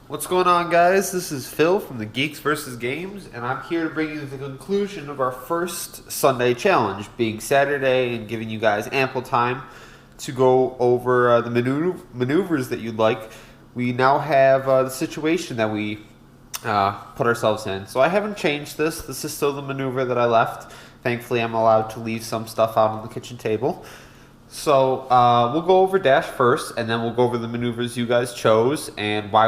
What's going on, guys? This is Phil from the Geeks vs. Games, and I'm here to bring you the conclusion of our first Sunday challenge, being Saturday, and giving you guys ample time to go over the maneuvers that you'd like. We now have the situation that we put ourselves in. So I haven't changed this. This is still the maneuver that I left. Thankfully, I'm allowed to leave some stuff out on the kitchen table. So we'll go over Dash first, and then we'll go over the maneuvers you guys chose and why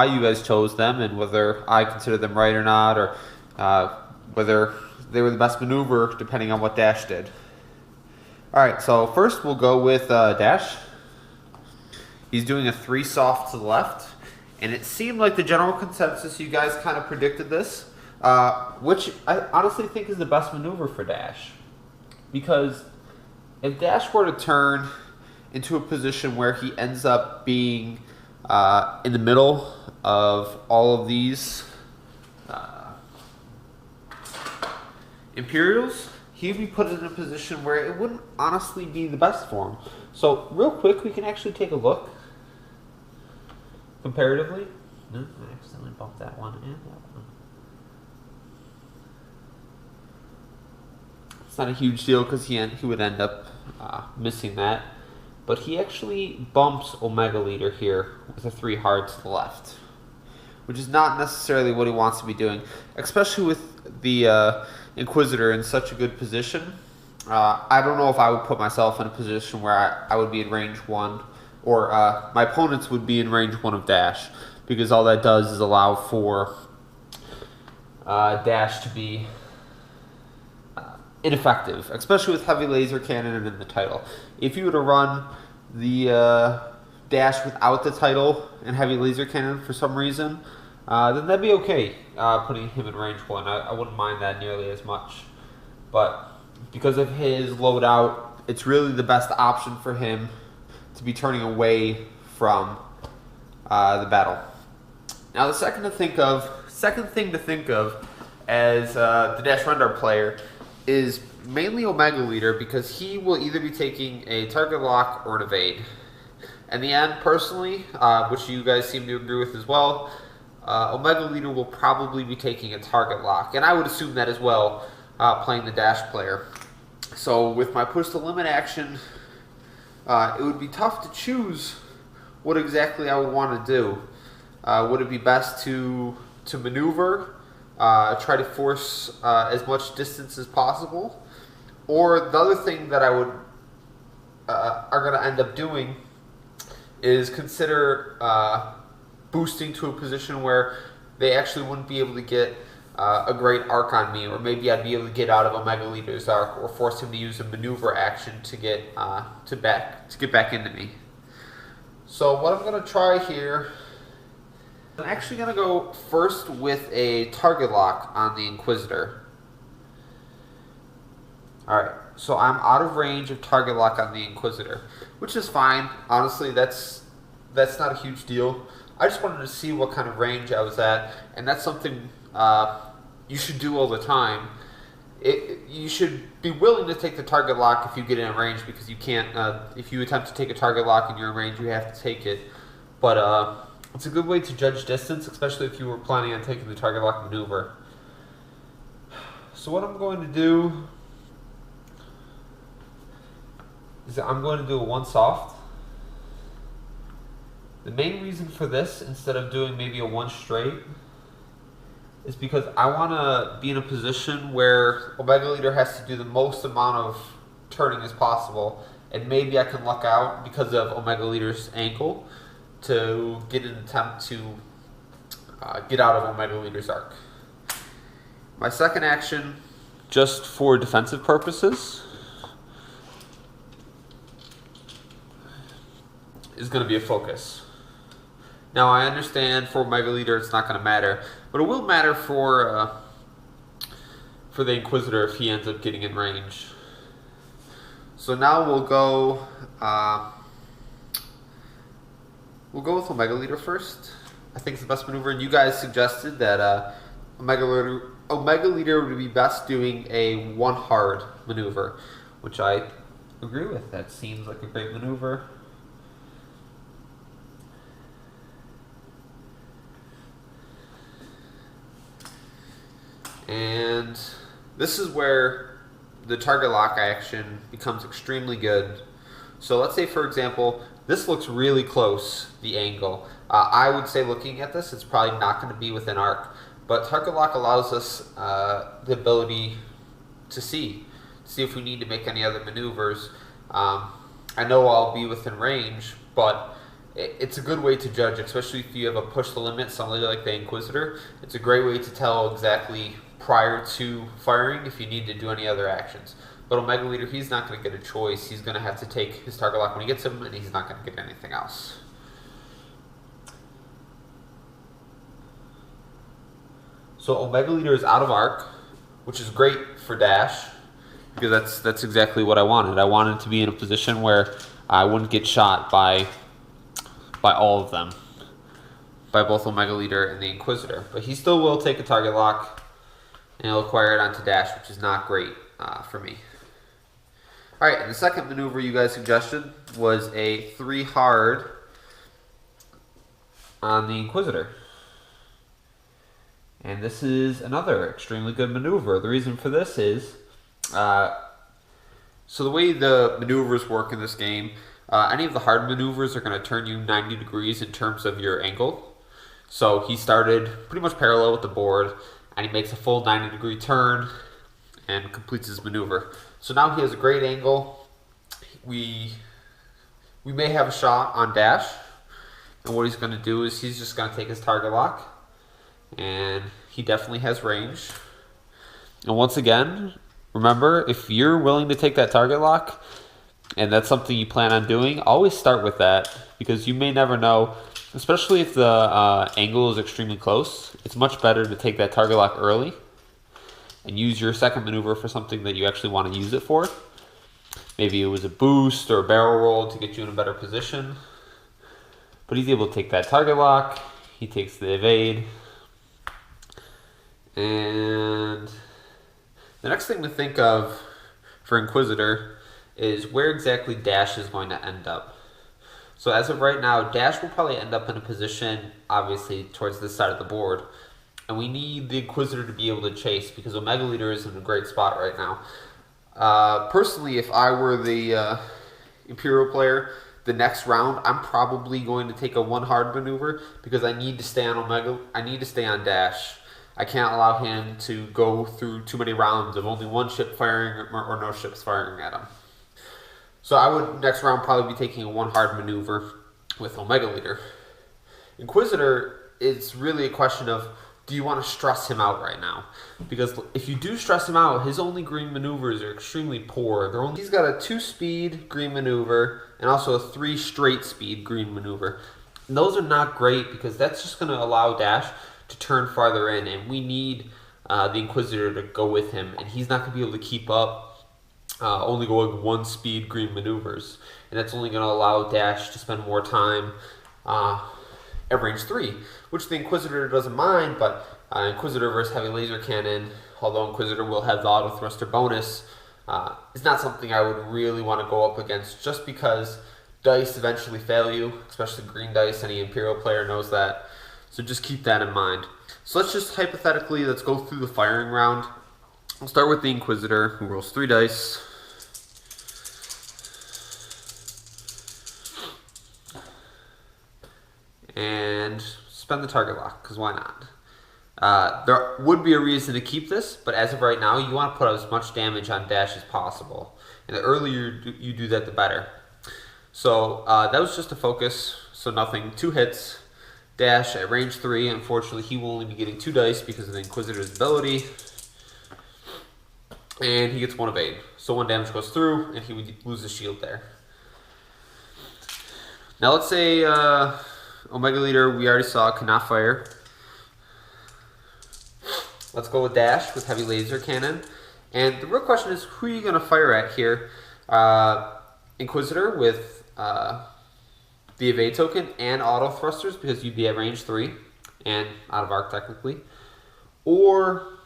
you guys chose them, and whether I consider them right or not, or whether they were the best maneuver depending on what Dash did. All right, so first we'll go with Dash. He's doing a 3 soft to the left, and it seemed like the general consensus you guys kind of predicted this, which I honestly think is the best maneuver for Dash, because if Dash were to turn into a position where he ends up being in the middle of all of these Imperials, he'd be put in a position where it wouldn't honestly be the best for him. So real quick, we can actually take a look comparatively. No, I accidentally bumped that one and that one. It's not a huge deal because he would end up missing that. But he actually bumps Omega Leader here with a 3 hard to the left, which is not necessarily what he wants to be doing, especially with the Inquisitor in such a good position. I don't know if I would put myself in a position where I would be in range 1, or my opponents would be in range 1 of Dash, because all that does is allow for Dash to be ineffective, especially with heavy laser cannon and in the title. If you were to run the Dash without the title and heavy laser cannon for some reason, then that'd be okay, putting him in range 1. I wouldn't mind that nearly as much. But because of his loadout, it's really the best option for him to be turning away from the battle. Now, the second thing to think of as the Dash Rendar player is mainly Omega Leader, because he will either be taking a target lock or an evade. In the end, personally, which you guys seem to agree with as well, Omega Leader will probably be taking a target lock, and I would assume that as well, playing the Dash player. So with my push to limit action, it would be tough to choose what exactly I would want to do. Would it be best to maneuver, try to force as much distance as possible? Or the other thing that I would are going to end up doing is consider boosting to a position where they actually wouldn't be able to get a great arc on me, or maybe I'd be able to get out of Omega Leader's arc, or force him to use a maneuver action to get back into me. So what I'm going to try here, I'm actually going to go first with a target lock on the Inquisitor. Alright, so I'm out of range of target lock on the Inquisitor, which is fine. Honestly, that's not a huge deal. I just wanted to see what kind of range I was at, and that's something you should do all the time. You should be willing to take the target lock if you get in range, because you can't, if you attempt to take a target lock and you're in range, you have to take it. But it's a good way to judge distance, especially if you were planning on taking the target lock maneuver. So what I'm going to do is I'm going to do a 1 soft. The main reason for this, instead of doing maybe a 1 straight, is because I want to be in a position where Omega Leader has to do the most amount of turning as possible, and maybe I can luck out because of Omega Leader's ankle to get an attempt to get out of Omega Leader's arc. My second action, just for defensive purposes, is going to be a focus. Now, I understand for Omega Leader it's not going to matter, but it will matter for the Inquisitor if he ends up getting in range. So now we'll go with Omega Leader first. I think it's the best maneuver, and you guys suggested that Omega Leader would be best doing a 1 hard maneuver, which I agree with. That seems like a great maneuver. And this is where the target lock action becomes extremely good. So let's say, for example, this looks really close, the angle. I would say looking at this, it's probably not going to be within arc. But target lock allows us the ability to see if we need to make any other maneuvers. I know I'll be within range, but it's a good way to judge, especially if you have a push the limit, something like the Inquisitor. It's a great way to tell exactly prior to firing if you need to do any other actions. But Omega Leader, he's not going to get a choice. He's going to have to take his target lock when he gets him, and he's not going to get anything else. So Omega Leader is out of arc, which is great for dash, because that's exactly what I wanted. I wanted to be in a position where I wouldn't get shot by all of them, by both Omega Leader and the Inquisitor. But he still will take a target lock, and he'll acquire it onto dash, which is not great for me. All right, and the second maneuver you guys suggested was a 3 hard on the Inquisitor. And this is another extremely good maneuver. The reason for this is, so the way the maneuvers work in this game, any of the hard maneuvers are going to turn you 90 degrees in terms of your angle. So he started pretty much parallel with the board, and he makes a full 90-degree turn and completes his maneuver. So now he has a great angle. We may have a shot on dash, and what he's going to do is he's just going to take his target lock, and he definitely has range. And once again, remember, if you're willing to take that target lock, and that's something you plan on doing, always start with that, because you may never know, especially if the angle is extremely close. It's much better to take that target lock early and use your second maneuver for something that you actually want to use it for. Maybe it was a boost or a barrel roll to get you in a better position. But he's able to take that target lock. He takes the evade. And the next thing to think of for Inquisitor is where exactly dash is going to end up. So as of right now, dash will probably end up in a position, obviously, towards this side of the board. And we need the Inquisitor to be able to chase, because Omega Leader is in a great spot right now. Personally, if I were the Imperial player, the next round, I'm probably going to take a 1 hard maneuver, because I need to stay on Omega. I need to stay on dash. I can't allow him to go through too many rounds of only 1 ship firing or no ships firing at him. So I would next round probably be taking a 1 hard maneuver with Omega Leader. Inquisitor is really a question of, do you want to stress him out right now? Because if you do stress him out, his only green maneuvers are extremely poor. He's got a 2-speed green maneuver and also a 3 straight speed green maneuver. And those are not great, because that's just going to allow dash to turn farther in, and we need the Inquisitor to go with him, and he's not going to be able to keep up only going 1-speed green maneuvers, and that's only going to allow dash to spend more time at range 3, which the Inquisitor doesn't mind. But Inquisitor versus heavy laser cannon, although Inquisitor will have the auto thruster bonus, is not something I would really want to go up against, just because dice eventually fail you, especially green dice. Any Imperial player knows that. So just keep that in mind. So let's just hypothetically, let's go through the firing round. We'll start with the Inquisitor, who rolls 3 dice. And spend the target lock, because why not? There would be a reason to keep this, but as of right now, you want to put as much damage on dash as possible. And the earlier you do that, the better. So that was just a focus, so nothing. 2 hits. Dash at range 3. Unfortunately, he will only be getting 2 dice because of the Inquisitor's ability. And he gets 1 evade. So 1 damage goes through, and he would lose his shield there. Now let's say Omega Leader, we already saw, cannot fire. Let's go with dash with heavy laser cannon. And the real question is, who are you going to fire at here? Inquisitor with the evade token and auto thrusters, because you'd be at range 3 and out of arc technically. Or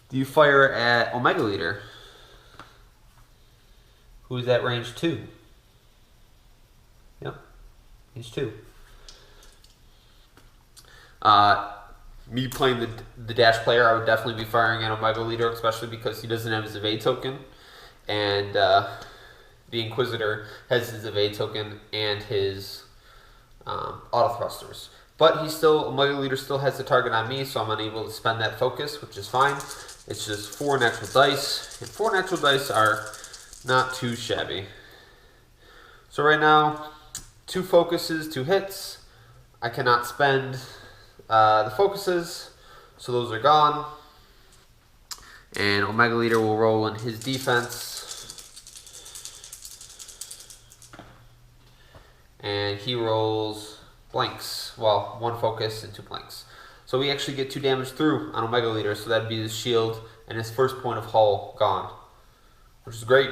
do you fire at Omega Leader, who's at range 2? Yep, range 2. me playing the dash player, I would definitely be firing at Omega Leader, especially because he doesn't have his evade token, and the Inquisitor has his evade token and his auto thrusters. But Omega Leader still has the target on me, so I'm unable to spend that focus, which is fine. It's just 4 natural dice, and 4 natural dice are not too shabby. So right now, 2 focuses, 2 hits. I cannot spend the focuses, so those are gone. And Omega Leader will roll in his defense. And he rolls blanks. Well, 1 focus and 2 blanks. So we actually get 2 damage through on Omega Leader, so that'd be his shield and his first point of hull gone, which is great.